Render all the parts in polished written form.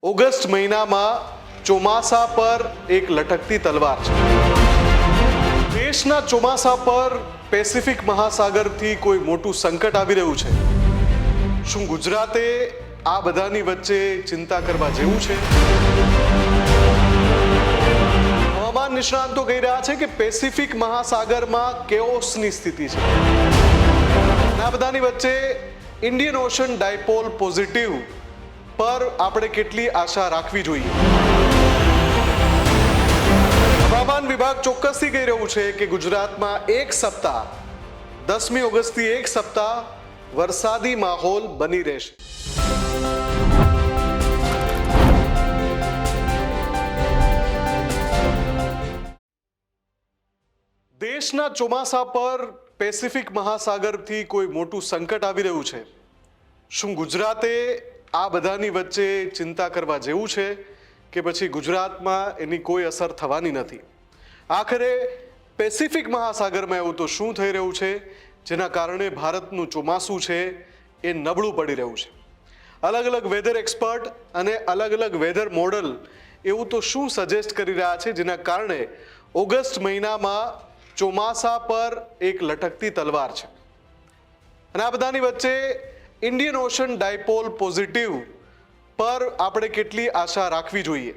August મહિનામાં ચોમાસા પર એક લટકતી તલવાર છે. દેશના ચોમાસા પર પેસિફિક મહાસાગરથી કોઈ મોટું સંકટ આવી રહ્યું છે. શું ગુજરાતે આ બધાની વચ્ચે ચિંતા કરવા જેવું છે? હવામાન નિષ્ણાંતો કહી રહ્યા છે કે પેસિફિક મહાસાગરમાં કેઓસની સ્થિતિ છે. આ બધાની વચ્ચે ઇન્ડિયન ઓશન ડાયપોલ પોઝિટિવ પર આપણે કેટલી આશા રાખવી જોઈએ? હવામાન વિભાગ ચોક્કસથી કહી રહ્યું છે કે ગુજરાતમાં એક સપ્તાહ 10મી ઓગસ્ટથી એક સપ્તાહ વરસાદી માહોલ બની રહેશે. દેશના ચોમાસા પર પેસિફિક મહાસાગરથી કોઈ મોટું સંકટ આવી રહ્યું છે. શું ગુજરાતે આ બધાની વચ્ચે ચિંતા કરવા જેવું છે કે પછી ગુજરાતમાં એની કોઈ અસર થવાની નથી? આખરે પેસિફિક મહાસાગરમાં એવું તો શું થઈ રહ્યું છે જેના કારણે ભારતનું ચોમાસું છે એ નબળું પડી રહ્યું છે? અલગ અલગ વેધર એક્સપર્ટ અને અલગ અલગ વેધર મોડલ એવું તો શું સજેસ્ટ કરી રહ્યા છે જેના કારણે ઓગસ્ટ મહિનામાં ચોમાસા પર એક લટકતી તલવાર છે? અને આ બધાની વચ્ચે ઇન્ડિયન ઓશન ડાયપોલ પોઝિટિવ પર આપણે કેટલી આશા રાખવી જોઈએ?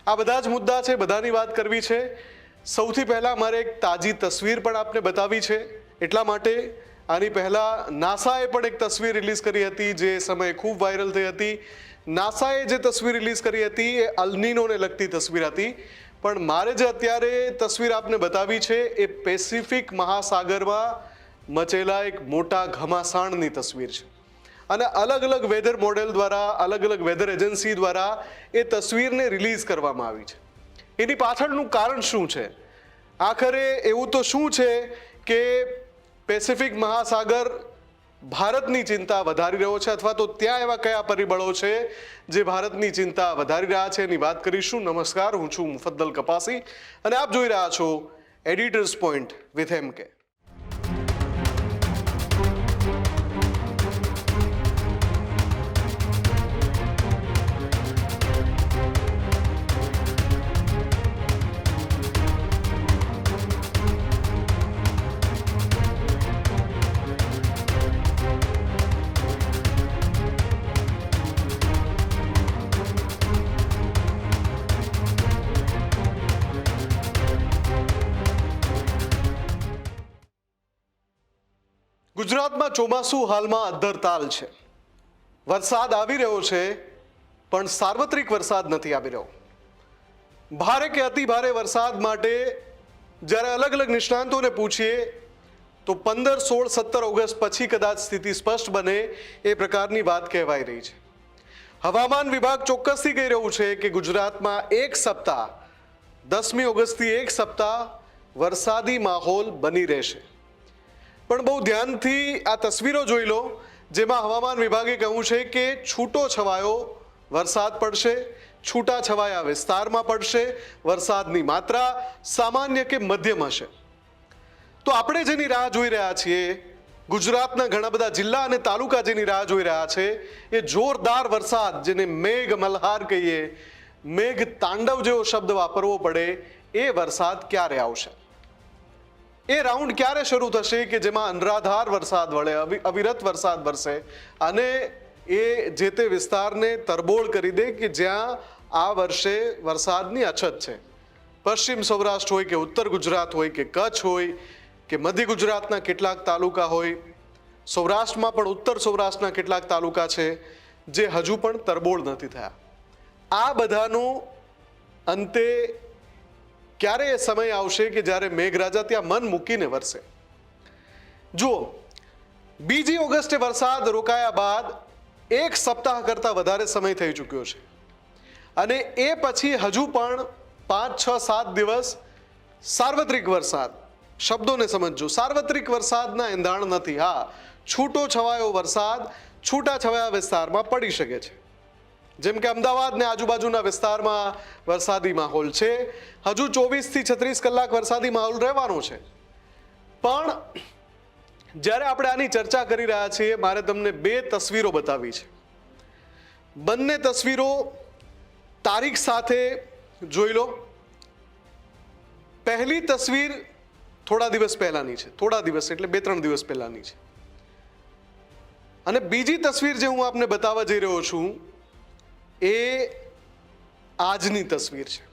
આ બધા જ મુદ્દા છે, બધાની વાત કરવી છે. સૌથી પહેલાં મારે એક તાજી તસવીર પણ આપને બતાવી છે. એટલા માટે આની પહેલાં નાસાએ પણ એક તસવીર રિલીઝ કરી હતી જે સમયે ખૂબ વાયરલ થઈ હતી. નાસાએ જે તસવીર રિલીઝ કરી હતી એ અલ્નીનોને લગતી તસવીર હતી. પણ મારે જે અત્યારે તસવીર આપને બતાવી છે એ પેસિફિક મહાસાગરમાં મચેલા એક મોટા ઘમાસાણની તસવીર છે. અને અલગ અલગ વેધર મોડેલ દ્વારા, અલગ અલગ વેધર એજન્સી દ્વારા એ તસવીરને રિલીઝ કરવામાં આવી છે. એની પાછળનું કારણ શું છે? આખરે એવું તો શું છે કે પેસિફિક મહાસાગર ભારતની ચિંતા વધારી રહ્યો છે, અથવા તો ત્યાં એવા કયા પરિબળો છે જે ભારતની ચિંતા વધારી રહ્યા છે એની વાત કરીશું. નમસ્કાર, હું છું મુફદ્દલ કપાસી અને આપ જોઈ રહ્યા છો એડિટર્સ પોઈન્ટ વિથ MK. ગુજરાતમાં ચોમાસું હાલમાં અદ્ધરતાલ છે. વરસાદ આવી રહ્યો છે પણ સાર્વત્રિક વરસાદ નથી આવી રહ્યો. ભારે કે અતિ ભારે વરસાદ માટે જ્યારે અલગ અલગ નિષ્ણાંતોને પૂછીએ તો 15, 16, 17 ઓગસ્ટ પછી કદાચ સ્થિતિ સ્પષ્ટ બને એ પ્રકારની વાત કહેવાઈ રહી છે. હવામાન વિભાગ ચોક્કસથી કહી રહ્યું છે કે ગુજરાતમાં એક સપ્તાહ 10મી ઓગસ્ટથી એક સપ્તાહ વરસાદી માહોલ બની રહેશે. પણ બહુ ધ્યાનથી આ તસવીરો જોઈ લો જેમાં હવામાન વિભાગે કહ્યું છે કે છૂટો છવાયો વરસાદ પડશે, છૂટા છવાયા વિસ્તારમાં પડશે, વરસાદની માત્રા સામાન્ય કે મધ્યમ હશે. તો આપણે જેની રાહ જોઈ રહ્યા છીએ, ગુજરાતના ઘણા બધા જિલ્લા અને તાલુકા જેની રાહ જોઈ રહ્યા છે એ જોરદાર વરસાદ, જેને મેઘ મલ્હાર કહીએ, મેઘ તાંડવ જેવો શબ્દ વાપરવો પડે, એ વરસાદ ક્યારે આવશે? એ રાઉન્ડ ક્યારે શરૂ થશે કે જેમાં અનરાધાર વરસાદ વળે, અવિરત વરસાદ વરસે અને એ જે તે વિસ્તારને તરબોળ કરી દે કે જ્યાં આ વર્ષે વરસાદની અછત છે? પશ્ચિમ સૌરાષ્ટ્ર હોય કે ઉત્તર ગુજરાત હોય કે કચ્છ હોય કે મધ્ય ગુજરાતના કેટલાક તાલુકા હોય, સૌરાષ્ટ્રમાં પણ ઉત્તર સૌરાષ્ટ્રના કેટલાક તાલુકા છે જે હજુ પણ તરબોળ નથી થયા. આ બધાનું અંતે ક્યારે એ સમય આવશે કે જ્યારે મેઘરાજા ત્યાં મન મૂકીને વરસે? જુઓ, 2જી ઓગસ્ટે વરસાદ રોકાયા બાદ એક સપ્તાહ કરતાં વધારે સમય થઈ ચૂક્યો છે અને એ પછી હજુ પણ 5, 6, 7 દિવસ સાર્વત્રિક વરસાદ, શબ્દોને સમજજો, સાર્વત્રિક વરસાદના એંધાણ નથી. હા, છૂટો છવાયો વરસાદ છૂટા છવાયા વિસ્તારમાં પડી શકે છે. જેમ કે અમદાવાદ ને આજુબાજુના વિસ્તારમાં વરસાદી માહોલ છે. હજુ 24 થી 36 કલાક વરસાદી માહોલ રહેવાનો છે. પણ જ્યારે આપણે આની ચર્ચા કરી રહ્યા છીએ, મારે તમને બે તસવીરો બતાવી છે. બંને તસવીરો તારીખ સાથે જોઈ લો. પહેલી તસવીર થોડા દિવસ પહેલાની છે, થોડા દિવસ એટલે 2-3 દિવસ પહેલાની છે, અને બીજી તસવીર જે હું આપને બતાવવા જઈ રહ્યો છું એ આજની તસવીર છે.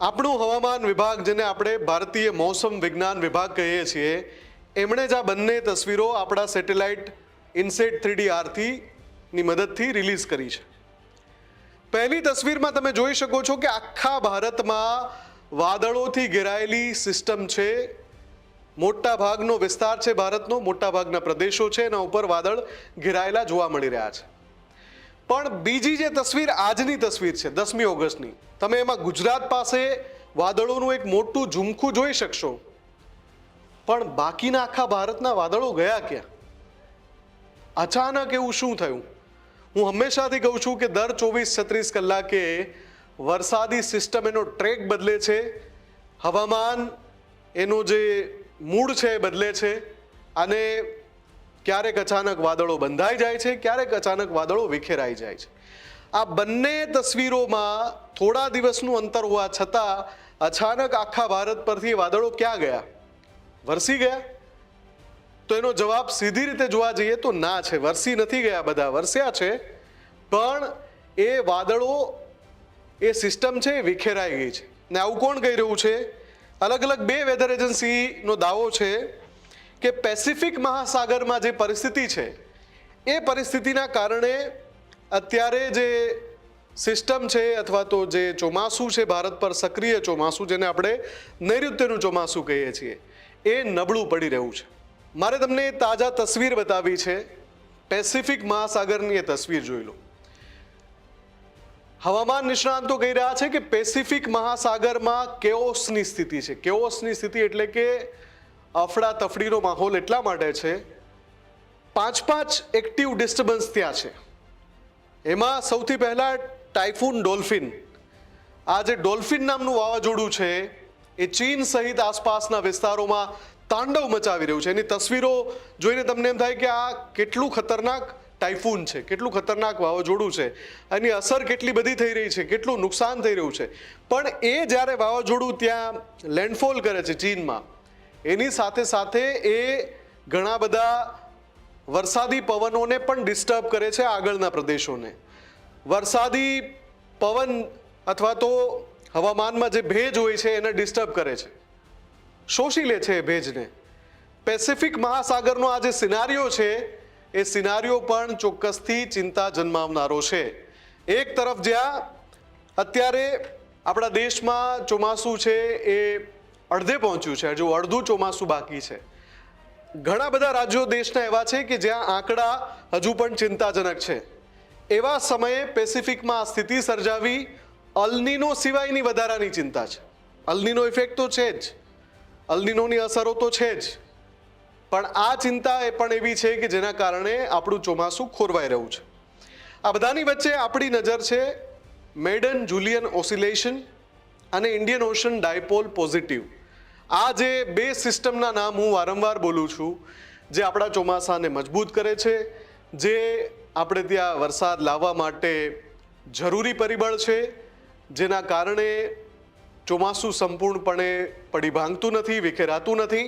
આપણું હવામાન વિભાગ, જેને આપણે ભારતીય મોસમ વિજ્ઞાન વિભાગ કહીએ છીએ, એમણે જ આ બંને તસવીરો આપણા સેટેલાઇટ ઇનસેટ 3D ની મદદથી રિલીઝ કરી છે. પહેલી તસવીરમાં તમે જોઈ શકો છો કે આખા ભારતમાં વાદળોથી ઘેરાયેલી સિસ્ટમ છે. મોટા ભાગનો વિસ્તાર છે ભારતનો, મોટા ભાગના પ્રદેશો છે, એના ઉપર વાદળ ઘેરાયેલા જોવા મળી રહ્યા છે. પણ બીજી જે તસવીર આજની તસવીર છે 10મી ઓગસ્ટની, તમે એમાં ગુજરાત પાસે વાદળોનું એક મોટું ઝુમખું જોઈ શકશો, પણ બાકીના આખા ભારતના વાદળો ગયા ક્યાં? અચાનક એવું શું થયું? હું હંમેશાથી કહું છું કે દર 24-36 કલાકે વરસાદી સિસ્ટમ એનો ટ્રેક બદલે છે, હવામાન એનો જે મૂડ છે એ બદલે છે, અને ક્યારેક અચાનક વાદળો બંધાઈ જાય છે, ક્યારેક અચાનક વાદળો વિખેરાઈ જાય છે. આ બંને તસવીરોમાં થોડા દિવસનું અંતર હોવા છતાં અચાનક આખા ભારત પરથી વાદળો ક્યાં ગયા? વરસી ગયા? તો એનો જવાબ સીધી રીતે જોવા જઈએ તો ના છે. વરસી નથી ગયા, બધા વરસ્યા છે, પણ એ વાદળો, એ સિસ્ટમ છે એ વિખેરાઈ ગઈ છે. ને આવું કોણ કહી રહ્યું છે? અલગ અલગ 2 વેધર એજન્સીનો દાવો છે કે પેસિફિક મહાસાગરમાં જે પરિસ્થિતિ છે એ પરિસ્થિતિના કારણે અત્યારે જે સિસ્ટમ છે અથવા તો જે ચોમાસું છે ભારત પર સક્રિય ચોમાસું, જેને આપણે નૈઋત્યનું ચોમાસું કહીએ છીએ, એ નબળું પડી રહ્યું છે. મારે તમને તાજા તસવીર બતાવી છે પેસિફિક મહાસાગરની. એ તસવીર જોઈ લો. હવામાન નિષ્ણાંતો કહી રહ્યા છે કે પેસિફિક મહાસાગરમાં કેઓસની સ્થિતિ છે. કેઓસની સ્થિતિ એટલે કે અફડાતફડીનો માહોલ એટલા માટે છે, 5 એક્ટિવ ડિસ્ટર્બન્સ ત્યાં છે. એમાં સૌથી પહેલા ટાઇફૂન ડોલ્ફિન. આ જે ડોલ્ફિન નામનું વાવાઝોડું છે એ ચીન સહિત આસપાસના વિસ્તારોમાં તાંડવ મચાવી રહ્યું છે. એની તસવીરો જોઈને તમને એમ થાય કે આ કેટલું ખતરનાક ટાઇફૂન છે, કેટલું ખતરનાક વાવાઝોડું છે, એની અસર કેટલી બધી થઈ રહી છે, કેટલું નુકસાન થઈ રહ્યું છે. પણ એ જ્યારે વાવાઝોડું ત્યાં લેન્ડફોલ કરે છે ચીનમાં, એની સાથે સાથે એ ઘણા બધા વરસાદી પવનોને પણ ડિસ્ટર્બ કરે છે, આગળના પ્રદેશોને. વરસાદી પવન અથવા તો હવામાનમાં જે ભેજ હોય છે એને ડિસ્ટર્બ કરે છે, શોષી લે છે એ ભેજને. પેસિફિક મહાસાગરનો આ જે સિનારીઓ છે એ સિનારીઓ પણ ચોક્કસથી ચિંતા જન્માવનારો છે. એક તરફ જ્યાં અત્યારે આપણા દેશમાં ચોમાસું છે એ અડધે પહોંચ્યું છે, હજુ અડધું ચોમાસું બાકી છે. ઘણા બધા રાજ્યો દેશના એવા છે કે જ્યાં આંકડા હજુ પણ ચિંતાજનક છે. એવા સમયે પેસિફિકમાં આ સ્થિતિ સર્જાવી અલનીનો સિવાયની વધારાની ચિંતા છે. અલનીનો ઇફેક્ટ તો છે જ, અલનીનોની અસરો તો છે જ, પણ આ ચિંતા એ પણ એવી છે કે જેના કારણે આપણું ચોમાસું ખોરવાઈ રહ્યું છે. આ બધાની વચ્ચે આપણી નજર છે મેડન જુલિયન ઓસિલેશન અને ઇન્ડિયન ઓશન ડાયપોલ પોઝિટિવ. આ જે 2 સિસ્ટમના નામ હું વારંવાર બોલું છું, જે આપણા ચોમાસાને મજબૂત કરે છે, જે આપણે ત્યાં વરસાદ લાવવા માટે જરૂરી પરિબળ છે, જેના કારણે ચોમાસું સંપૂર્ણપણે પડી ભાંગતું નથી, વિખેરાતું નથી.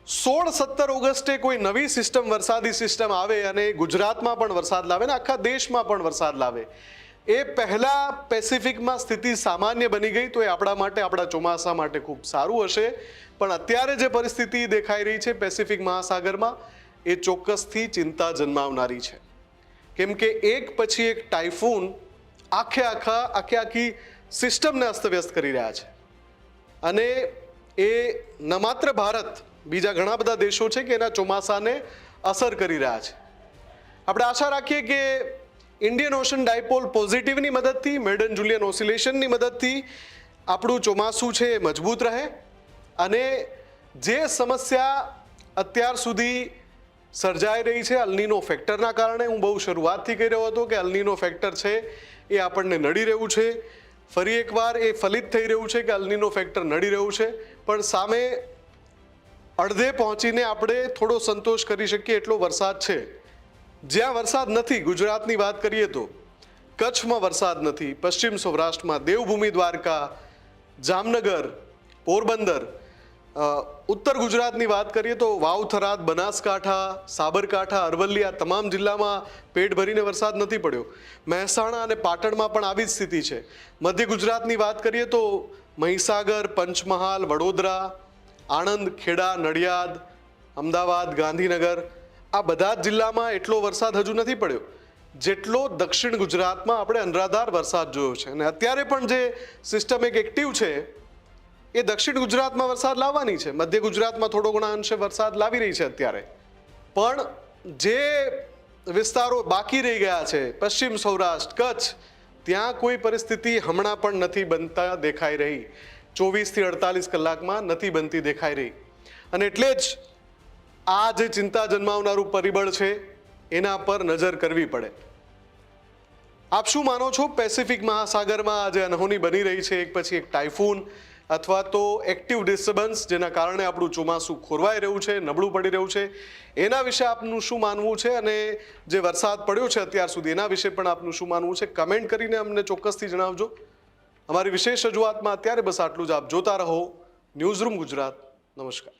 16-17 ઓગસ્ટે કોઈ નવી સિસ્ટમ, વરસાદી સિસ્ટમ આવે અને ગુજરાતમાં પણ વરસાદ લાવે ને આખા દેશમાં પણ વરસાદ લાવે, એ પહેલા પેસિફિકમાં સ્થિતિ સામાન્ય બની ગઈ તો એ આપણા માટે, આપણા ચોમાસા માટે ખૂબ સારું હશે. પણ અત્યારે જે પરિસ્થિતિ દેખાઈ રહી છે પેસિફિક મહાસાગરમાં એ ચોક્કસથી ચિંતા જન્માવનારી છે. કેમ કે એક પછી એક ટાઇફૂન આખી સિસ્ટમને અસ્તવ્યસ્ત કરી રહ્યા છે, અને એ ન માત્ર ભારત, બીજા ઘણા બધા દેશો છે કે એના ચોમાસાને અસર કરી રહ્યા છે. આપણે આશા રાખીએ કે ઇન્ડિયન ઓશન ડાયપોલ પોઝિટિવની મદદથી, મેડન જુલિયન ઓસિલેશનની મદદથી આપણું ચોમાસું છે એ મજબૂત રહે, અને જે સમસ્યા અત્યાર સુધી સર્જાઈ રહી છે અલનીનો ફેક્ટરના કારણે, હું બહુ શરૂઆતથી કહી રહ્યો હતો કે અલનીનો ફેક્ટર છે એ આપણને નડી રહ્યું છે, ફરી એકવાર એ ફલિત થઈ રહ્યું છે કે અલનીનો ફેક્ટર નડી રહ્યું છે. પણ સામે અડધે પહોંચીને આપણે થોડો સંતોષ કરી શકીએ એટલો વરસાદ છે. જ્યાં વરસાદ નથી, ગુજરાતની વાત કરીએ તો કચ્છમાં વરસાદ નથી, પશ્ચિમ સૌરાષ્ટ્રમાં દેવભૂમિ દ્વારકા, જામનગર, પોરબંદર, ઉત્તર ગુજરાતની વાત કરીએ તો વાવ, થરાદ, બનાસકાંઠા, સાબરકાંઠા, અરવલ્લી આ તમામ જિલ્લામાં પેટ ભરીને વરસાદ નથી પડ્યો. મહેસાણા અને પાટણમાં પણ આવી જ સ્થિતિ છે. મધ્ય ગુજરાતની વાત કરીએ તો મહીસાગર, પંચમહાલ, વડોદરા, આણંદ, ખેડા, નડિયાદ, અમદાવાદ, ગાંધીનગર આ બધા જ જિલ્લામાં એટલો વરસાદ હજુ નથી પડ્યો જેટલો દક્ષિણ ગુજરાતમાં આપણે અનરાધાર વરસાદ જોયો છે. અને અત્યારે પણ જે સિસ્ટમ એક એક્ટિવ છે એ દક્ષિણ ગુજરાતમાં વરસાદ લાવવાની છે. મધ્ય ગુજરાતમાં થોડો ઘણા અંશે વરસાદ લાવી રહી છે અત્યારે, પણ જે વિસ્તારો બાકી રહી ગયા છે, પશ્ચિમ સૌરાષ્ટ્ર, કચ્છ, ત્યાં કોઈ પરિસ્થિતિ હમણાં પણ નથી બનતા દેખાઈ રહી. 24 થી 48 કલાકમાં નથી બનતી દેખાઈ રહી. અને એટલે જ આ જે ચિંતા જન્માવનારું પરિબળ છે એના પર નજર કરવી પડે. આપ શું માનો છો? પેસિફિક મહાસાગરમાં આજે અનહોની બની રહી છે, એક પછી એક ટાઇફૂન અથવા તો એક્ટિવ ડિસ્ટર્બન્સ જેના કારણે આપણું ચોમાસું ખોરવાઈ રહ્યું છે, નબળું પડી રહ્યું છે, એના વિશે આપનું શું માનવું છે? અને જે વરસાદ પડ્યો છે અત્યાર સુધી એના વિશે પણ આપનું શું માનવું છે? કમેન્ટ કરીને અમને ચોક્કસથી જણાવજો. અમારી વિશેષ રજૂઆતમાં અત્યારે બસ આટલું જ. આપ જોતા રહો ન્યૂઝરૂમ ગુજરાત. નમસ્કાર.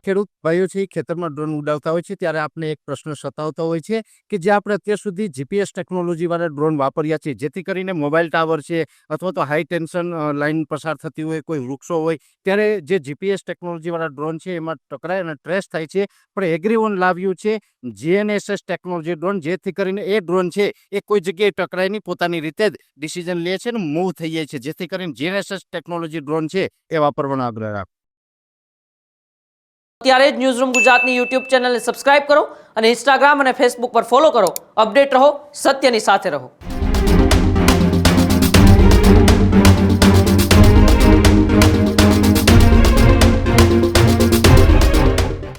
ખેડૂત ભાઈઓ છે ખેતરમાં ડ્રોન ઉડાવતા હોય છે ત્યારે આપણે એક પ્રશ્ન સતાવતો હોય છે કે જે આપણે અત્યાર સુધી જીપીએસ ટેકનોલોજીવાળા ડ્રોન વાપર્યા છે, જેથી કરીને મોબાઈલ ટાવર છે અથવા તો હાઈ ટેન્શન લાઇન પસાર થતી હોય, કોઈ વૃક્ષો હોય, ત્યારે જે જીપીએસ ટેકનોલોજીવાળા ડ્રોન છે એમાં ટકરાય અને ટ્રેસ થાય છે. પણ એગ્રીઓન લાવ્યું છે જીએનએસએસ ટેકનોલોજી ડ્રોન, જેથી કરીને એ ડ્રોન છે એ કોઈ જગ્યાએ ટકરાય નહીં, પોતાની રીતે જ ડિસિઝન લે છે અને મૂવ થઈ જાય છે, જેથી કરીને જીએનએસએસ ટેકનોલોજી ડ્રોન છે એ વાપરવાનો આગ્રહ રાખો. અત્યારે જ ન્યૂઝરૂમ ગુજરાતની યુટ્યુબ ચેનલને સબસ્ક્રાઇબ કરો અને ઇન્સ્ટાગ્રામ અને ફેસબુક પર ફોલો કરો. અપડેટ રહો, સત્યની સાથે રહો.